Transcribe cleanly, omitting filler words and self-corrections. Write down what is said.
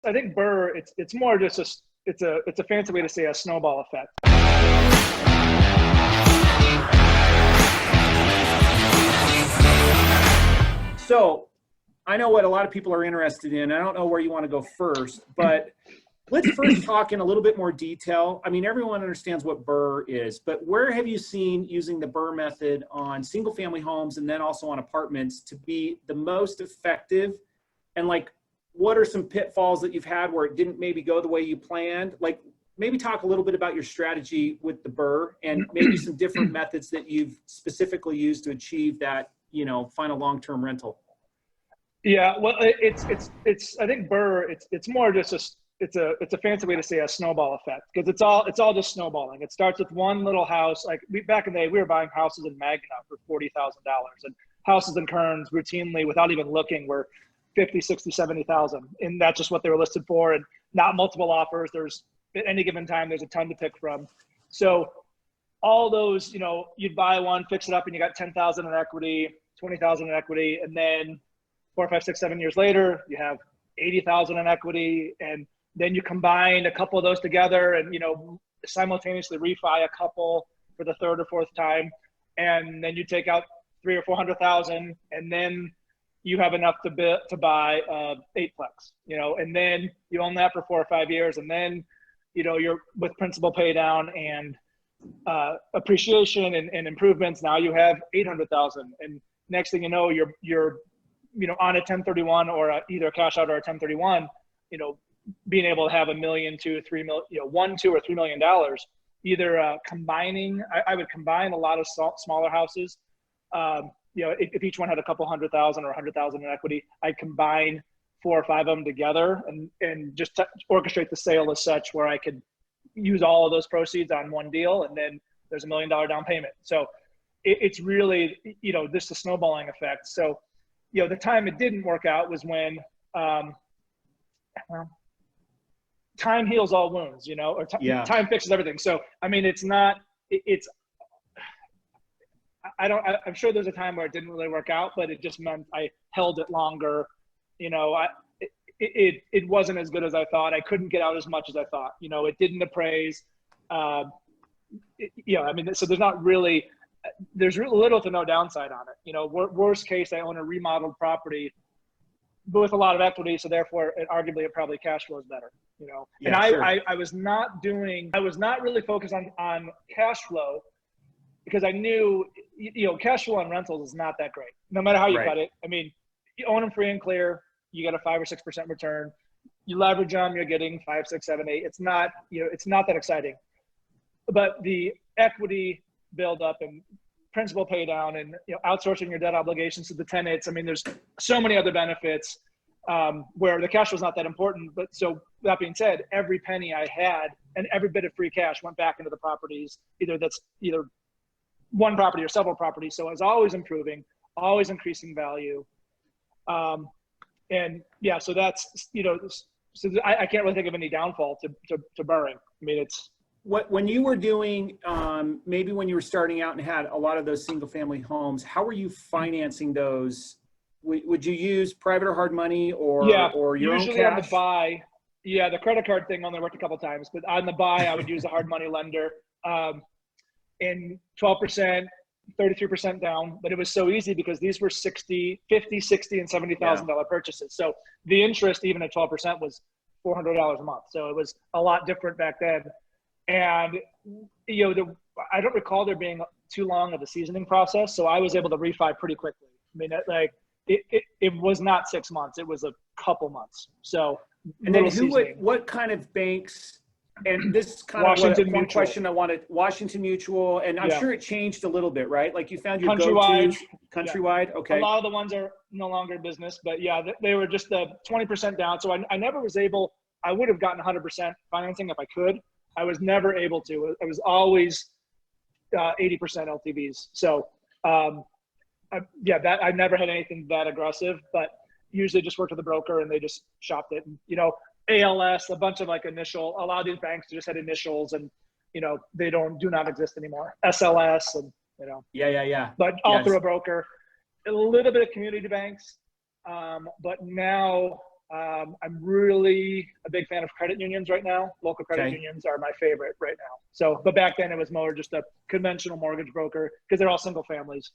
I think BRRRR, it's more just it's a fancy way to say a snowball effect. So I know what a lot of people are interested in. I don't know where you want to go first, but let's first talk in a little bit more detail. I mean, everyone understands what BRRRR is, but where have you seen using the BRRRR method on single family homes and then also on apartments to be the most effective? And like, what are some pitfalls that you've had where it didn't maybe go the way you planned? Like, maybe talk a little bit about your strategy with the BRRRR and maybe some different methods that you've specifically used to achieve that, you know, final long-term rental. Yeah, well, it's I think BRRRR, it's more just it's a fancy way to say a snowball effect, because it's all just snowballing. It starts with one little house. Like back in the day, we were buying houses in Magna for $40,000, and houses in Kearns routinely, without even looking, were 50, 60, 70,000, and that's just what they were listed for, and not multiple offers. There's at any given time, there's a ton to pick from. So all those, you know, you'd buy one, fix it up, and you got 10,000 in equity, 20,000 in equity, and then 4, 5, 6, 7 years later, you have 80,000 in equity, and then you combine a couple of those together, and you know, simultaneously refi a couple for the third or fourth time, and then you take out 300,000 or 400,000, and then you have enough to buy 8-plex, you know, and then you own that for 4 or 5 years, and then you know, you're with principal pay down and appreciation and improvements. Now you have 800,000, and next thing you know, you're you know, on a 1031 or either a cash out or a 1031, you know, being able to have $1 million, $2 million, $3 million, you know, $1, $2, or $3 million, either combining. I would combine a lot of smaller houses. You know, if each one had a couple 100,000 or 100,000 in equity, I'd combine 4 or 5 of them together and just orchestrate the sale as such where I could use all of those proceeds on one deal, and then there's $1 million down payment. So it's really, you know, this is a snowballing effect. So, you know, the time it didn't work out was when well, time heals all wounds, you know, or time fixes everything. So, I mean, I'm sure there's a time where it didn't really work out, but it just meant I held it longer. You know, it wasn't as good as I thought. I couldn't get out as much as I thought. You know, it didn't appraise. You know, I mean, so there's little to no downside on it. You know, worst case, I own a remodeled property, but with a lot of equity, so therefore, arguably, it probably cash flows better. You know, and sure. I was not really focused on cash flow, because I knew, you know, cash flow on rentals is not that great, no matter how you cut it. I mean, you own them free and clear, you get a 5 or 6% return. You leverage them, you're getting 5, 6, 7, 8. It's not, you know, it's not that exciting. But the equity build up and principal pay down and, you know, outsourcing your debt obligations to the tenants. I mean, there's so many other benefits where the cash was not that important. But so that being said, every penny I had and every bit of free cash went back into the properties, either one property or several properties. So I was always improving, always increasing value. And yeah, so that's, you know, so I can't really think of any downfall to BRRRR. I mean, it's when you were doing, maybe when you were starting out and had a lot of those single family homes, how were you financing those? Would you use private or hard money or your own cash? Usually on the buy. Yeah, the credit card thing only worked a couple of times, but on the buy, I would use a hard money lender. And 12%, 33% down, but it was so easy because these were $50, $60, and $70,000 purchases. So the interest, even at 12%, was $400 a month. So it was a lot different back then. And, you know, I don't recall there being too long of a seasoning process. So I was able to refi pretty quickly. I mean, it was not 6 months. It was a couple months. So, and then what kind of banks, and this is kind of one question I wanted, Washington Mutual, and I'm sure it changed a little bit, right? Like you found your Countrywide. Countrywide, okay. A lot of the ones are no longer in business, but yeah, they were just 20% down. So I never was able, I would have gotten 100% financing if I could. I was never able to. I was always 80% LTVs. So I've never had anything that aggressive, but usually just worked with a broker and they just shopped it. And, you know, ALS, a bunch of like a lot of these banks just had initials, and, you know, they do not exist anymore. SLS and, you know. Yeah. But all through a broker. A little bit of community banks. But now I'm really a big fan of credit unions right now. Local credit Okay. unions are my favorite right now. So, but back then it was more just a conventional mortgage broker because they're all single families.